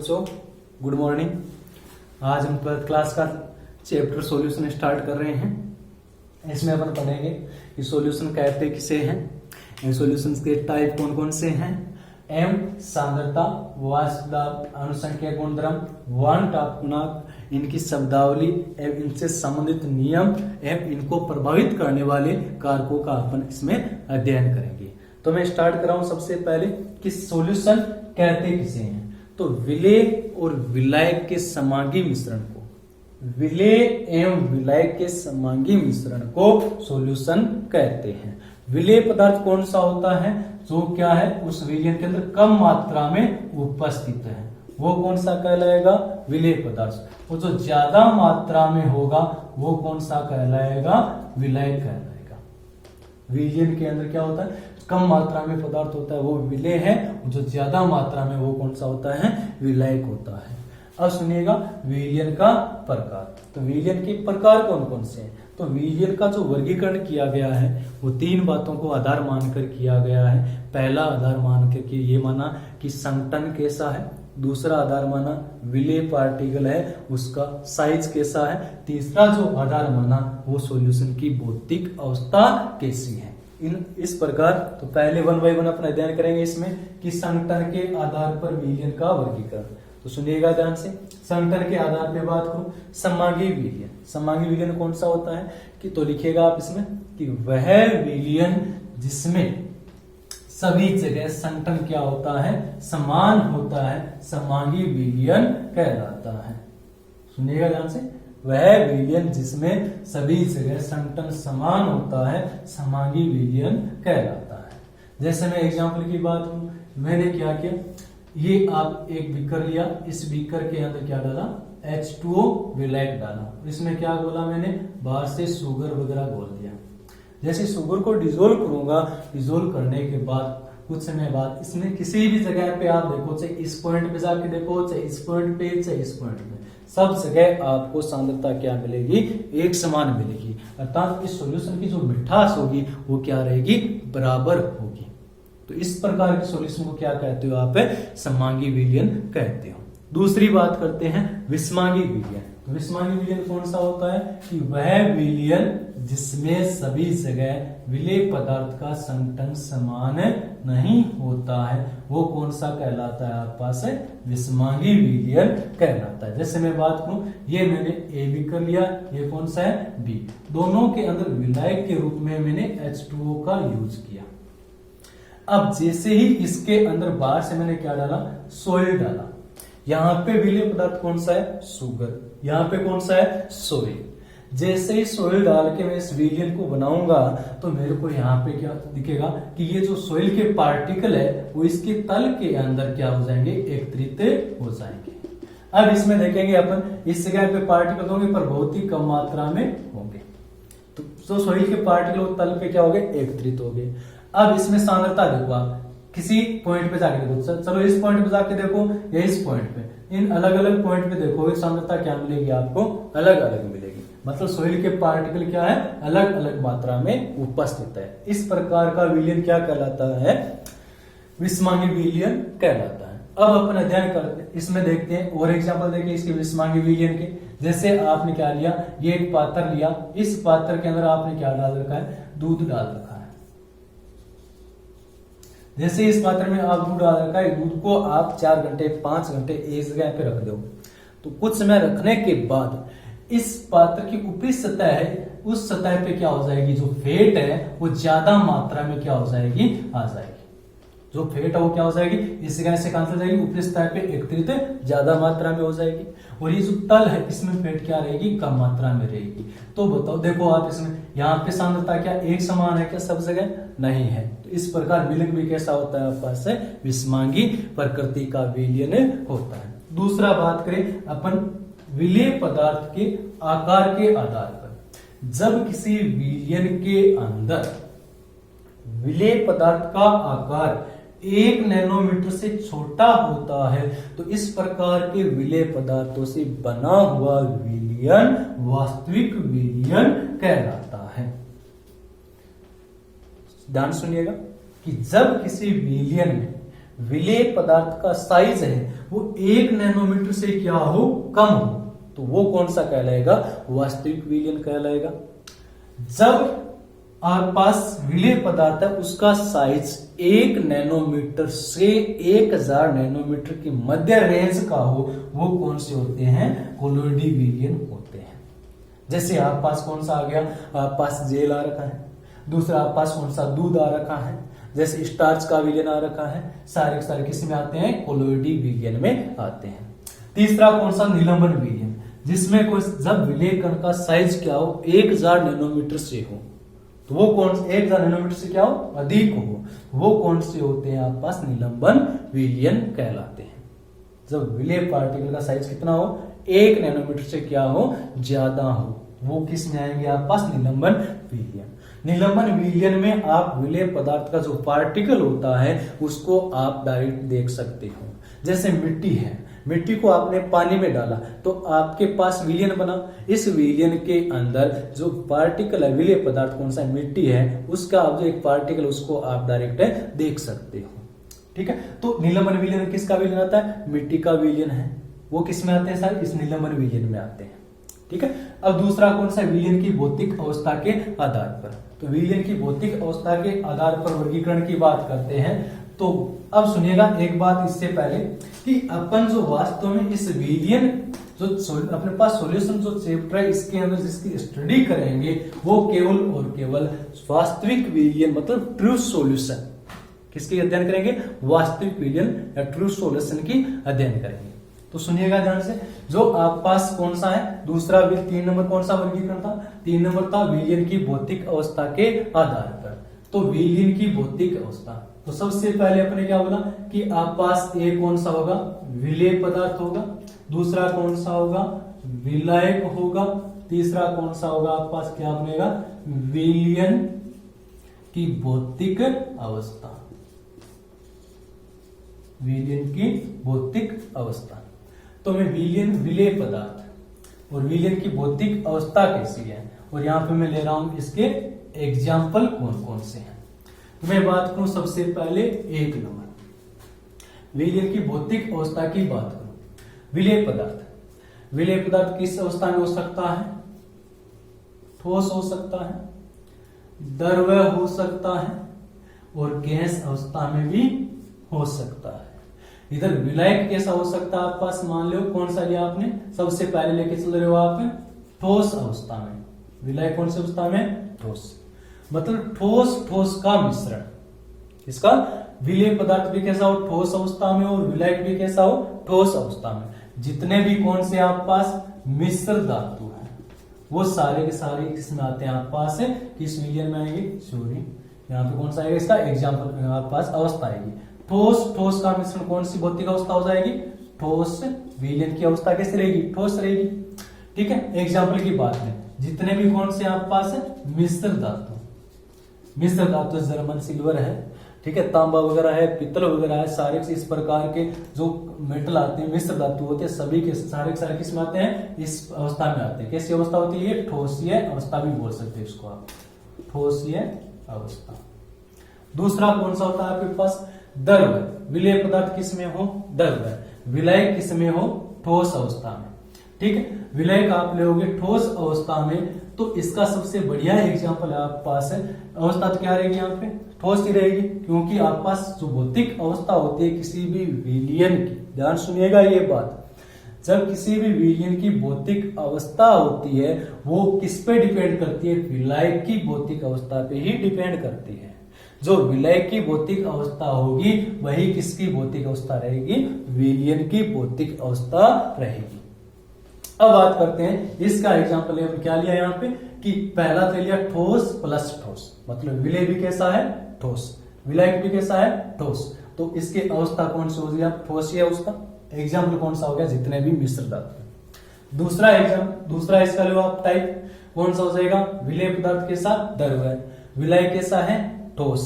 बच्चों, good morning. आज हम 12th क्लास का चैप्टर सॉल्यूशन स्टार्ट कर रहे हैं। इसमें अपन पढ़ेंगे कि सॉल्यूशन कहते किसे हैं, इन सॉल्यूशंस के टाइप कौन कौन से हैं, एम सांद्रता, वाष्प अनुसंख्या गुणधर्म, वन तापमानक, इनकी शब्दावली एवं इनसे संबंधित नियम एवं इनको प्रभावित करने वाले कारकों का अपन इसमें अध्ययन करेंगे। तो मैं स्टार्ट कर रहा हूं सबसे पहले कि सॉल्यूशन कहते किसे हैं। तो विलेय और विलायक के समांगी मिश्रण को, विलेय एवं विलायक के समांगी मिश्रण को सॉल्यूशन कहते हैं। विलेय पदार्थ कौन सा होता है, जो क्या है उस विलयन के अंदर कम मात्रा में उपस्थित है, वो कौन सा कहलाएगा, विलेय पदार्थ। और जो ज्यादा मात्रा में होगा वो कौन सा कहलाएगा, विलायक कहलाएगा। विलयन के अंदर क्या होता है, कम मात्रा में पदार्थ होता है वो विलेय है, जो ज्यादा मात्रा में वो कौन सा होता है, विलायक होता है। अब सुनिएगा विलयन का प्रकार। तो विलयन के प्रकार कौन कौन से हैं। तो विलयन का जो वर्गीकरण किया गया है वो तीन बातों को आधार मानकर किया गया है। पहला आधार मान के ये माना कि संघटन कैसा है, दूसरा आधार माना विलेय पार्टिकल है उसका साइज कैसा है, तीसरा जो आधार माना वो सॉल्यूशन की भौतिक अवस्था कैसी है। इस प्रकार तो पहले वन बाय वन अपना अध्ययन करेंगे इसमें कि संघटन के आधार पर विलयन का वर्गीकरण। तो सुनिएगा ध्यान से, संघटन के आधार पे बात करूं, समांगी विलयन। समांगी विलयन कौन सा होता है कि तो लिखिएगा आप इसमें कि वह विलयन जिसमें सभी जगह संघटन क्या होता है, समान होता है, समांगी विलयन कहलाता है। सुनिएगा ध्यान से, वह विलयन जिसमें सभी जगह संघटन समान होता है, समांगी विलयन कहलाता है। जैसे मैं एग्जांपल की बात करूं, मैंने क्या किया, ये आप एक बीकर लिया, इस बीकर के अंदर क्या डाला, H2O विलायक डाला, इसमें क्या बोला मैंने, बाहर से शुगर वगैरह घोल दिया। जैसे शुगर को डिजोल्व करूंगा, डिजोल्व करने के बाद कुछ समय बाद इसमें किसी भी जगह पे आप देखो, चाहे इस पॉइंट पे जाके देखो, चाहे इस पॉइंट पे, चाहे इस पॉइंट पे, सब जगह आपको सांद्रता क्या मिलेगी, एक समान मिलेगी। अर्थात इस सॉल्यूशन की जो मिठास होगी वो क्या रहेगी, बराबर होगी। तो इस प्रकार के सॉल्यूशन को क्या कहते हो आप, समांगी विलयन कहते हो। दूसरी बात करते हैं विषमांगी विलयन। तो विषमांगी विलयन कौन सा होता है कि वह विलयन जिसमें सभी जगह विलेय पदार्थ का संघटन समान नहीं होता है, वो कौन सा कहलाता है, आप पास है विषमांगी विलयन कहलाता है। जैसे मैं बात करूं, ये मैंने ए बी कर लिया, ये कौन सा है बी, दोनों के अंदर विलायक के रूप में मैंने H2O का यूज किया। अब जैसे ही इसके अंदर बाहर से मैंने क्या डाला, सोइल डाला, यहाँ पे विलेय पदार्थ कौन सा है, शुगर, यहाँ पे कौन सा है, सोइल। जैसे ही सोइल डाल के मैं इस विलयन को बनाऊंगा तो मेरे को यहाँ पे क्या दिखेगा कि ये जो सोइल के पार्टिकल है वो इसके तल के अंदर क्या हो जाएंगे, एकत्रित हो जाएंगे। अब इसमें देखेंगे अपन, इस जगह पे पार्टिकल होंगे पर बहुत ही कम मात्रा में होंगे, तो जो सोइल के पार्टिकल तल पे क्या हो गए, एकत्रित हो गए। अब इसमें सांद्रता देखो, आप किसी पॉइंट पे जाके देखो, चलो इस पॉइंट पे जाके देखो या इस पॉइंट पे, इन अलग अलग पॉइंट पे देखो सांद्रता क्या मिलेगी आपको, अलग अलग मिलेगी। मतलब सोइल के पार्टिकल क्या है, अलग अलग मात्रा में उपस्थित है। इस प्रकार का विलयन क्या कहलाता है, विषमांगी विलयन कहलाता है। अब अपन अध्ययन करते हैं, इसमें देखते हैं और एग्जांपल देखिए इसके विषमांगी विलयन के। जैसे आपने क्या लिया, ये एक पात्र लिया, इस पात्र के अंदर आपने क्या डाल रखा है, दूध डाल रखा है। जैसे इस पात्र में आप दूध डाल रखा है, दूध को आप 4 घंटे 5 घंटे एक जगह पे रख दो, तो कुछ समय रखने के बाद इस पात्र की ऊपरी सतह है, उस सतह पे क्या हो जाएगी, जो फेट है वो ज्यादा मात्रा में क्या हो जाएगी, आ जाएगी। जो फेट है वो क्या हो जाएगी, इस जगह से कहां से जाएगी, ऊपरी सतह पे एकत्रित ज्यादा मात्रा में हो जाएगी। और ये जो तल है इसमें फेट क्या रहेगी, कम मात्रा में रहेगी। तो बताओ, देखो आप इसमें यहाँ पे सांद्रता क्या एक समान है क्या, सब जगह नहीं है। तो इस प्रकार विलयन भी कैसा होता है, आपके पास है विषमांगी प्रकृति का विलयन होता है। दूसरा बात करें अपन विलेय पदार्थ के आकार के आधार पर, जब किसी विलयन के अंदर विलेय पदार्थ का आकार 1 नैनोमीटर से छोटा होता है तो इस प्रकार के विलेय पदार्थों से बना हुआ विलयन वास्तविक विलयन कहलाता है। ध्यान सुनिएगा कि जब किसी विलयन में विलेय पदार्थ का साइज है वो 1 नैनोमीटर से क्या हो, कम हो, तो वो कौन सा कहलाएगा, वास्तविक विलयन कहलाएगा। जब आपके पास विलेय पदार्थ है उसका साइज 1 नैनोमीटर से 1000 नैनोमीटर की मध्य रेंज का हो, वो कौन से होते हैं, कोलोइडी विलयन होते हैं। जैसे आप पास कौन सा आ गया, आप पास जेल आ रखा है, दूसरा आप पास कौन सा दूध आ रखा है, जैसे स्टार्च का विलयन आ रखा है, सारे सारे किस में आते हैं, कोलोइडी विलयन में आते हैं। तीसरा कौन सा, निलंबन विलयन, जिसमें कोई जब विलेय कण का साइज क्या हो, 1000 नैनोमीटर से हो, तो वो कौन से 1000 नैनोमीटर से क्या हो, अधिक हो, वो कौन से होते हैं आप पास, निलंबन विलयन कहलाते हैं। जब विलेय पार्टिकल का साइज कितना हो, 1 नैनोमीटर से क्या हो, ज्यादा हो, वो किस में आएंगे आप पास, निलंबन विलयन। निलंबन विलयन में आप विलेय पदार्थ का जो पार्टिकल होता है उसको आप डायरेक्ट देख सकते हो। जैसे मिट्टी है, मिट्टी को आपने पानी में डाला तो आपके पास विलयन बना, इस विलयन के अंदर जो पार्टिकल है, विलेय पदार्थ कौन सा है, मिट्टी है, उसका आप जो एक पार्टिकल उसको आप डायरेक्ट देख सकते हो। ठीक है, तो निलंबन विलयन किसका विलयन आता है, मिट्टी का विलयन है, वो किस में आते हैं सारे, इस निलंबन विलयन में आते हैं। ठीक है, अब दूसरा कौन सा, विलयन की भौतिक अवस्था के आधार पर। तो विलयन की भौतिक अवस्था के आधार पर वर्गीकरण की बात करते हैं। तो अब सुनिएगा एक बात इससे पहले कि अपन जो वास्तव में इस विलयन जो अपने पास सॉल्यूशन जो चैप्टर है इसके अंदर जिसकी स्टडी करेंगे वो केवल और केवल वास्तविक विलयन मतलब ट्रू सॉल्यूशन, किसकी अध्ययन करेंगे, वास्तविक विलयन या ट्रू सॉल्यूशन की अध्ययन करेंगे। तो सुनिएगा ध्यान से, जो आप पास कौन सा है, दूसरा 3 नंबर कौन सा वर्गीकरण था, 3 नंबर था विलयन की भौतिक अवस्था के आधार पर। तो विलयन की भौतिक अवस्था, तो सबसे पहले अपने क्या बोला कि आप पास एक कौन सा होगा, विलेय पदार्थ होगा, दूसरा कौन सा होगा, विलायक होगा, तीसरा कौन सा होगा आप पास क्या बनेगा, विलयन की भौतिक अवस्था, विलयन की भौतिक अवस्था। तो मैं विलयन विलेय पदार्थ और विलयन की भौतिक अवस्था कैसी है, और यहां पे मैं ले रहा हूं इसके एग्जाम्पल कौन कौन से हैं। तो मैं बात करूं सबसे पहले 1 नंबर, विलयन की भौतिक अवस्था की बात करूं। विलेय पदार्थ, विलेय पदार्थ किस अवस्था में हो सकता है, ठोस हो सकता है, द्रव्य हो सकता है और गैस अवस्था में भी हो सकता है। इधर विलायक कैसा हो सकता है आप पास, मान लो कौन सा लिया आपने, सबसे पहले लेके चल रहे हो आप ठोस अवस्था में। विलायक कौन सी अवस्था में, ठोस, मतलब ठोस ठोस का मिश्रण। इसका विलेय पदार्थ भी कैसा हो, ठोस अवस्था में, और विलायक भी कैसा हो, ठोस अवस्था में। जितने भी कौन से आप पास मिश्र धातु है वो सारे के सारे किसमें आते हैं आप पास, किस विलयन में आएंगे, सॉरी यहाँ पे कौन सा आएगा, इसका एग्जाम्पल आप पास अवस्था आएगी। ठोस ठोस का मिश्रण कौन सी भौतिक अवस्था हो जाएगी, ठोस। विलयन की अवस्था कैसे रहेगी, ठोस रहेगी। ठीक है, एग्जाम्पल की बात है, जितने भी कौन से आप पास मिश्र धातु, मिश्र धातु जर्मन सिल्वर है, ठीक है, तांबा वगैरह है, पित्तल वगैरह है, सारे इस प्रकार के जो मेटल आते हैं, मिश्र धातु होते हैं, सभी के सारे किस में आते हैं, इस अवस्था में आते हैं। कैसी अवस्था होती है, ठोसीय अवस्था भी बोल सकते हैं इसको आप, ठोसीय अवस्था। दूसरा कौन सा होता है आपके पास, द्रव्य। विलेय पदार्थ किस में हो, द्रव्य। विलायक किस में हो, ठोस अवस्था में। ठीक है, विलायक आप लोगे ठोस अवस्था में, तो इसका सबसे बढ़िया एग्जांपल आप पास है, अवस्था तो क्या रहेगी यहाँ पे, ठोस ही रहेगी, क्योंकि आप पास जो भौतिक अवस्था होती है किसी भी विलयन की, ध्यान सुनिएगा ये बात, जब किसी भी विलयन की भौतिक अवस्था होती है वो किस पे डिपेंड करती है, विलायक की भौतिक अवस्था पे ही डिपेंड करती है। जो विलायक की भौतिक अवस्था होगी वही किसकी भौतिक अवस्था रहेगी, विलयन की भौतिक अवस्था रहेगी। अब बात करते हैं इसका एग्जांपल हम क्या लिया यहाँ पे कि पहला तो लिया ठोस प्लस ठोस, मतलब विलेय भी कैसा है, ठोस, विलायक भी कैसा है, ठोस। तो इसकी अवस्था कौन सी होगी, ठोस ही है उसका एग्जाम्पल कौन सा हो गया, जितने भी मिश्र धातु। दूसरा इसका लो आप टाइप कौन सा हो जाएगा, विलेय पदार्थ के साथ द्रव्य, विलायक कैसा है, ठोस।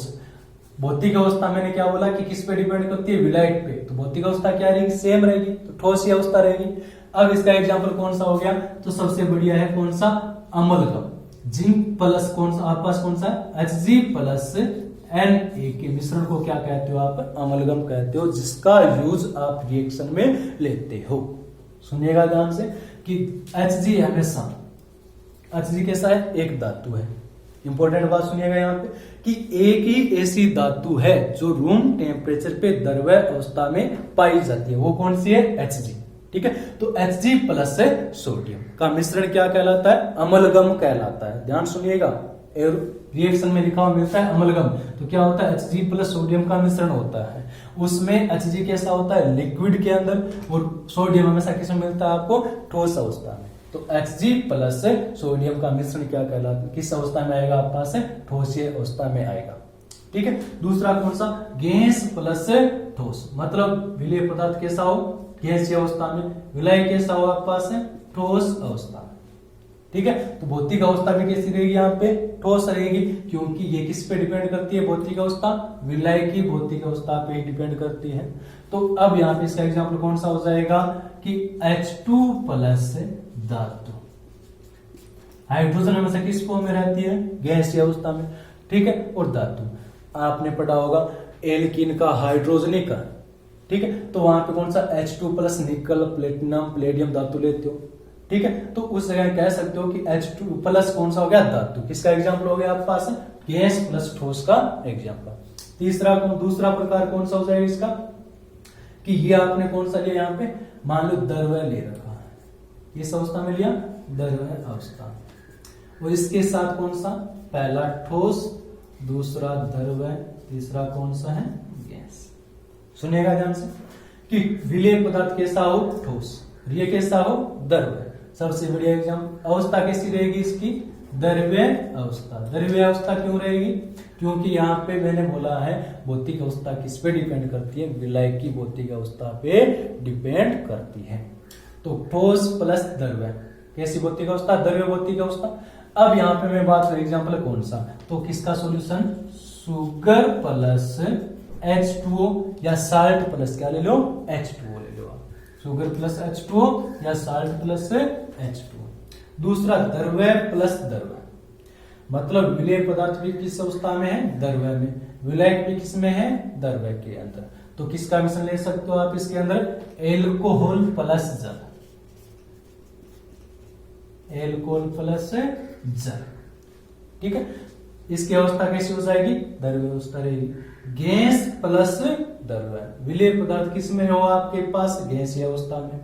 भौतिक अवस्था मैंने क्या बोला कि किस पे डिपेंड करती है, विलायक पे, तो भौतिक अवस्था क्या रहेगी, सेम रहेगी, तो ठोस ही अवस्था रहेगी। अब इसका एग्जाम्पल कौन सा हो गया, तो सबसे बढ़िया है कौन सा, अमलगम। जिंक प्लस कौन सा आप पास कौन सा, Hg प्लस Na के मिश्रण को क्या कहते हो आप? अमलगम कहते हो, जिसका यूज आप रिएक्शन में लेते हो। सुनिएगा ध्यान से कि Hg हमेशा, Hg कैसा है? एक धातु है। इंपॉर्टेंट बात सुनिएगा यहाँ पे कि एक ही ऐसी धातु है जो रूम टेम्परेचर पे द्रव्य अवस्था में पाई जाती है। वो कौन सी है? Hg। ठीक है, तो Hg प्लस से सोडियम का मिश्रण क्या कहलाता है? अमलगम कहलाता है। ध्यान सुनिएगा, रिएक्शन में लिखा हुआ मिलता है अमलगम, तो क्या होता है? Hg प्लस सोडियम का मिश्रण होता है। उसमें Hg कैसा होता है? लिक्विड के अंदर, और सोडियम हमेशा किसमें मिलता है आपको? ठोस अवस्था में। तो Hg प्लस सोडियम का मिश्रण क्या कहलाता है? किस अवस्था में आएगा आपके पास? ठोसीय अवस्था में आएगा। ठीक है, दूसरा कौन सा? गैस प्लस ठोस, मतलब विलेय पदार्थ कैसा हो? गैसीय अवस्था में। विलय कैसा हो आपके पास? ठोस अवस्था। ठीक है, तो भौतिक अवस्था भी कैसी रहेगी? यहाँ पे ठोस रहेगी, क्योंकि ये किस पे डिपेंड करती है? भौतिक अवस्था विलय की भौतिक अवस्था पे ही डिपेंड करती है। तो अब यहाँ पे इसका एग्जाम्पल कौन सा हो जाएगा कि H2 प्लस धातु। हाइड्रोजन हमेशा किस फॉर्म में रहती है? गैसीय अवस्था में। ठीक है, और धातु आपने पढ़ा होगा एल्कीन का हाइड्रोजनिक। ठीक है, तो वहां पे कौन सा? H2 प्लस निकल, प्लेटिनम, प्लेडियम धातु लेते हो। ठीक है, तो उस जगह कह सकते हो कि H2 प्लस कौन सा हो गया? धातु। किसका एग्जाम्पल हो गया आपके पास? गैस प्लस ठोस का एग्जाम्पल। तीसरा दूसरा प्रकार कौन सा हो जाएगा इसका कि ये आपने कौन सा लिया? यहाँ पे मान लो द्रव्य ले रखा है, इस अवस्था में लिया द्रव्य अवस्था, और इसके साथ कौन सा? पहला ठोस, दूसरा द्रव्य, तीसरा कौन सा है? गैस। सुनिएगा ध्यान से कि विलेय पदार्थ कैसा हो? ठोस, ये कैसा हो? द्रव्य। सबसे बढ़िया एग्जाम, अवस्था कैसी रहेगी इसकी? द्रव्य अवस्था। द्रव्य अवस्था क्यों रहेगी? क्योंकि यहाँ पे मैंने बोला है भौतिक अवस्था किस पे डिपेंड करती है? विलय की भौतिक अवस्था पे डिपेंड करती है। तो ठोस प्लस द्रव्य, कैसी भौतिक अवस्था? द्रव्य भौतिक अवस्था। अब यहाँ पे मैं बात करूं एग्जाम्पल कौन सा? तो किसका सॉल्यूशन? शुगर प्लस H2O, या साल्ट प्लस क्या ले लो? H2O ले लो। शुगर प्लस H2O या साल्ट प्लस H2O। दूसरा द्रव्य प्लस द्रव्य, मतलब विलेय पदार्थ भी किस अवस्था में है? द्रव्य में। विलय भी किस में है? द्रव्य के अंदर। तो किसका मिश्रण ले सकते हो आप इसके अंदर? एल्कोहल प्लस जल, एल्कोहल प्लस जल। ठीक है, इसकी अवस्था कैसी हो जाएगी? द्रव्य अवस्था रहेगी। गैस प्लस द्रव्य, विलेय पदार्थ किस में हो आपके पास? गैसीय अवस्था में।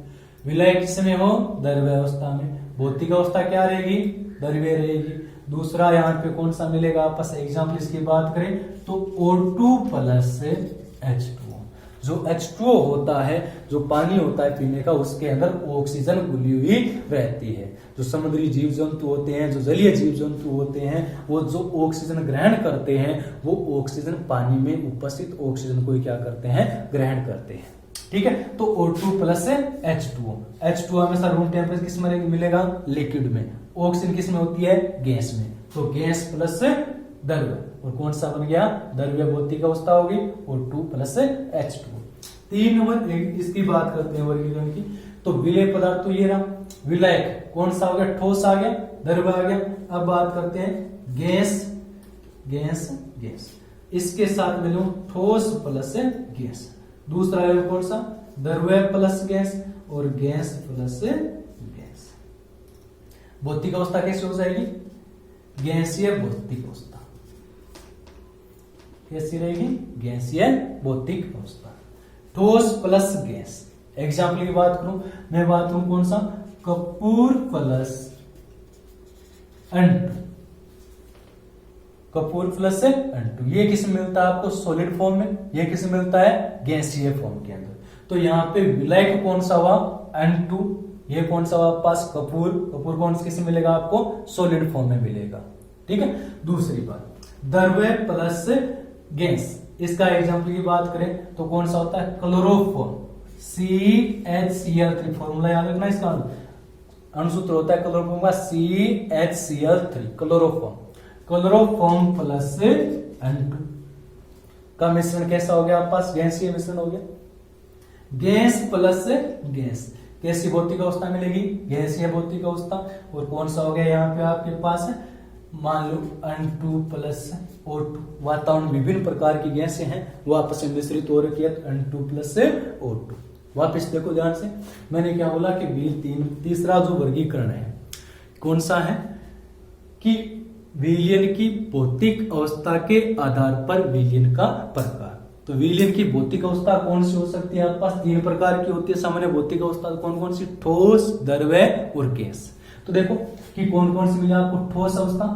विलय किस में हो? द्रव्य अवस्था में। भौतिक अवस्था क्या रहेगी? द्रव्य रहेगी। दूसरा यहाँ पे कौन सा मिलेगा आपस? एग्जाम्पल इसकी बात करें तो O2 प्लस H2O। जो H2O होता है, जो पानी होता है पीने का, उसके अंदर ऑक्सीजन घुली हुई रहती है। जो समुद्री जीव जंतु होते हैं, जो जलीय जीव जंतु होते हैं, वो जो ऑक्सीजन ग्रहण करते हैं, वो ऑक्सीजन पानी में उपस्थित ऑक्सीजन को क्या करते हैं? ग्रहण करते हैं। ठीक है, तो O2 प्लस H2O। H2O हमेशा रूम टेम्परेचर किस में मिलेगा? लिक्विड में। ऑक्सीजन किस में होती है? गैस में। तो गैस प्लस द्रव्य, और कौन सा बन गया? द्रव्य भौतिक अवस्था होगी, O2 प्लस H2O। 3 नंबर इसकी बात करते हैं वर्गीकरण की। तो विलेय पदार्थ तो ये रहा, विलायक कौन सा हो गया? ठोस आ गया, द्रव्य आ गया। अब बात करते हैं गैस, गैस, गैस। इसके साथ में लूं ठोस प्लस गैस। दूसरा है कौन सा? द्रव्य प्लस गैस, और गैस प्लस गैस। भौतिक अवस्था कैसी हो जाएगी? गैसीय भौतिक अवस्था। कैसी रहेगी? गैसीय भौतिक अवस्था। ठोस प्लस गैस। एग्जाम्पल की बात करूं, मैं बात करूं कौन सा? Kapoor plus N2। Kapoor plus N2, ये किस में मिलता है आपको? सॉलिड फॉर्म में। ये किस में मिलता है? गैसीय फॉर्म के अंदर। तो यहाँ पे विलायक कौन सा हुआ? N2। ये कौन सा हुआ पास? कपूर। कपूर कौन किस में मिलेगा आपको? सॉलिड फॉर्म में मिलेगा। ठीक है, दूसरी बात द्रव्य प्लस गैस। इसका एग्जाम्पल की बात करें तो कौन सा होता है? Chloroform, CHCl3। फॉर्मूला याद रखना इसका, अणुसूत्र होता है क्लोरोफॉर्म का CHCl3, chloroform. Chloroform plus N2 का मिश्रण कैसा हो गया आपके पास? गैसीय मिश्रण हो गया। गैस प्लस गैस, कैसी भौतिक अवस्था मिलेगी? गैसीय भौतिक अवस्था। और कौन सा हो गया यहाँ पे आपके पास? मान लो N2 प्लस O2, वातावरण विभिन्न प्रकार की गैसें हैं वो आपस में मिश्रित हो रखी है, N2 प्लस O2। वापिस देखो ध्यान से, मैंने क्या बोला कि तीसरा जो वर्गीकरण है कौन सा है कि विलयन की भौतिक अवस्था के आधार पर विलयन का प्रकार। तो विलयन की भौतिक अवस्था कौन सी हो सकती है? आपके पास 3 प्रकार की होती है सामान्य भौतिक अवस्था। कौन कौन सी? ठोस, द्रव्य और गैस। तो देखो कि कौन कौन सी मिली आपको? ठोस अवस्था,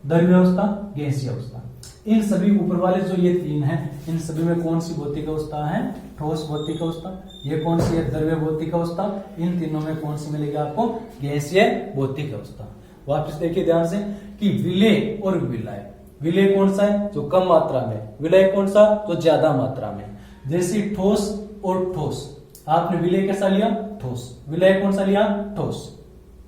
द्रव्य अवस्था, गैसीय अवस्था। इन सभी ऊपर वाले जो ये 3 हैं, इन सभी में कौन सी भौतिक अवस्था है? ठोस भौतिक अवस्था। ये कौन सी है? द्रव्य भौतिक अवस्था। इन तीनों में कौन सी मिलेगी आपको? गैसीय भौतिक अवस्था। वापस देखिए ध्यान से कि विलय और विलय। विलय कौन सा है? जो कम मात्रा में। विलय कौन सा? जो ज्यादा मात्रा में। जैसे ठोस और ठोस, आपने विलय कैसा लिया? ठोस। विलय कौन सा लिया? ठोस।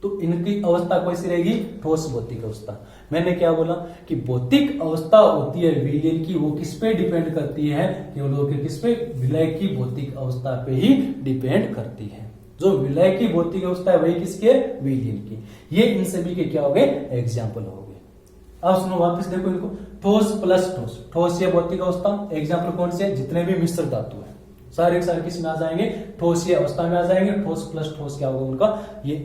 तो इनकी अवस्था कैसी रहेगी? ठोस भौतिक अवस्था। मैंने क्या बोला कि भौतिक अवस्था होती है विलयन की, वो किस पे डिपेंड करती है? केवल किस पे? विलय की भौतिक अवस्था पे ही डिपेंड करती है। जो विलय की भौतिक अवस्था है वही किसकी है? विलयन की। ये इन सभी के क्या हो गए? एग्जाम्पल हो गए। अब सुनो वापस देखो इनको, ठोस प्लस ठोस। ठोस ये भौतिक अवस्था, एग्जाम्पल कौन से? जितने भी मिश्र धातु है सारे के सारे किस में आ जाएंगे? ठोस ये अवस्था में आ जाएंगे। ठोस प्लस ठोस क्या होगा उनका? ये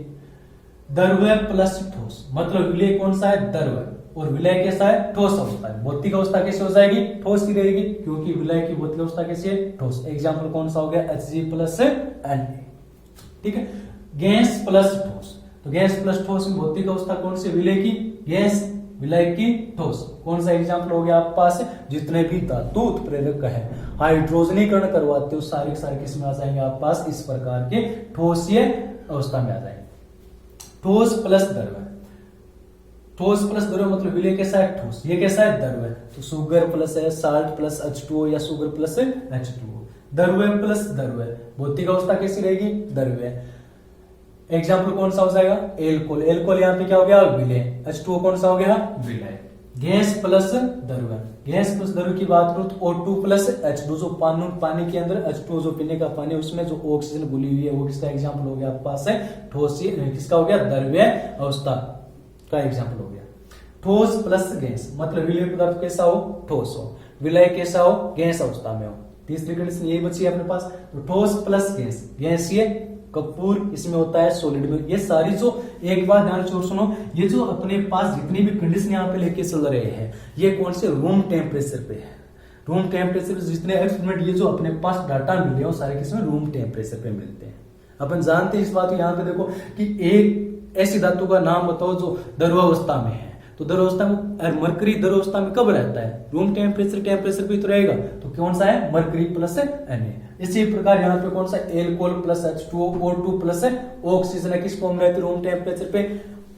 द्रव्य प्लस ठोस, मतलब विलय कौन सा है? द्रव्य। और विलय कैसा है? ठोस अवस्था है। भौतिक अवस्था कैसे हो जाएगी? ठोस ही रहेगी, क्योंकि विलय की भौतिक अवस्था कैसी है? ठोस। एग्जाम्पल कौन सा हो गया? Hg plus Na। ठीक है। गैस प्लस ठोस, तो गैस प्लस ठोस में भौतिक अवस्था कौन सी? विलय की। गैस, विलय की, ठोस। कौन सा एग्जाम्पल हो गया आपके पास? जितने भी धातु उत्प्रेरक है, हाइड्रोजनीकरण करवाते हो, सारे के सारे किस में आ जाएंगे आपके पास? इस प्रकार के ठोसीय अवस्था में आ जाएंगे। ठोस प्लस द्रव्य। ठोस प्लस द्रव्य मतलब विलय कैसा है? ठोस। ये कैसा है? द्रव्य। तो शुगर प्लस है साल्ट प्लस H2O या शुगर प्लस H2O। द्रव्य प्लस द्रव्य, भौतिक अवस्था कैसी रहेगी? द्रव्य। एग्जाम्पल कौन सा हो जाएगा? एल्कोहल। एल्कोहल यहाँ पे क्या हो गया? विलय। H2O कौन सा हो गया? विलय। गैस प्लस द्रव्य। गैस प्लस द्रव्य की बात करूं तो O2 प्लस H2, जो पानी के अंदर H2O जो पीने का पानी है उसमें जो ऑक्सीजन घुली हुई है वो किसका एग्जाम्पल हो गया आपके पास? है ठोस। किसका हो गया? द्रव्य अवस्था का एग्जाम्पल हो गया। ठोस प्लस गैस मतलब विलय पदार्थ कैसा हो? ठोस हो। विलय कैसा हो? गैस अवस्था में हो। तीसरी कंडीशन यही बची है अपने पास। तो ठोस प्लस गैस, गैसीय। कपूर इसमें होता है सॉलिड में। ये सारी जो, एक बार ध्यान से सुनो, ये जो अपने पास जितनी भी कंडीशन यहाँ पे लेके चल रहे हैं ये कौन से? रूम टेम्परेचर पे है। रूम टेम्परेचर जितने एक्सपेरिमेंट ये जो अपने पास डाटा मिले हो सारे किसमें? रूम टेम्परेचर पे मिलते हैं। अपन जानते हैं इस बात को। यहाँ पे देखो कि एक ऐसी धातु का नाम बताओ जो द्रवावस्था में है। तो द्रवावस्था में मरकरी द्रवावस्था में कब रहता है? रूम टेम्परेचर पे तो रहेगा। तो कौन सा है? Mercury plus Na। इसी प्रकार यहाँ पे कौन सा? Alcohol plus H2O, O2 plus oxygen है। किस फॉर्म में रहती है? रूम टेम्परेचर पे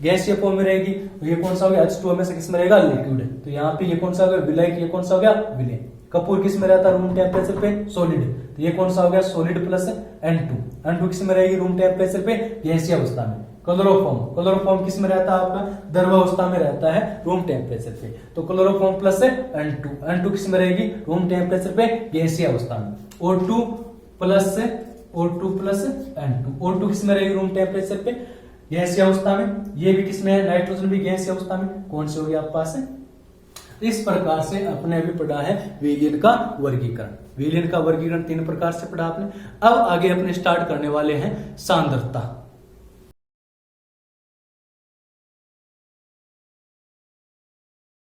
गैसीय फॉर्म में रहेगी। तो ये कौन सा हो गया? H2O में से किस में रहेगा? लिक्विड। तो यहाँ पे ये कौन सा हो गया? विलय। ये कौन सा हो गया? विलय। कपूर किस में रहता है रूम टेम्परेचर पे? सॉलिड। तो ये कौन सा हो गया? Solid plus N2। N2 किस में रहेगी रूम टेम्परेचर पे? गैसीय अवस्था में। क्लोरोफॉर्म, क्लोरोफॉर्म किस में रहता है आपका? द्रवावस्था में रहता है रूम टेम्परेचर पे। तो क्लोरोफॉर्म प्लस N2। N2 किस में रहेगी? रूम टेम्परेचर पे गैसीय अवस्था में। O2 plus N2। O2 किस में रहेगी? रूम टेम्परेचर पे गैसीय अवस्था में। ये भी किस में है? नाइट्रोजन भी गैसीय अवस्था में। कौन सी होगी आपके पास? इस प्रकार से अपने अभी पढ़ा है विलयन का वर्गीकरण। विलयन का वर्गीकरण 3 प्रकार से पढ़ा आपने। अब आगे अपने स्टार्ट करने वाले हैं सांद्रता।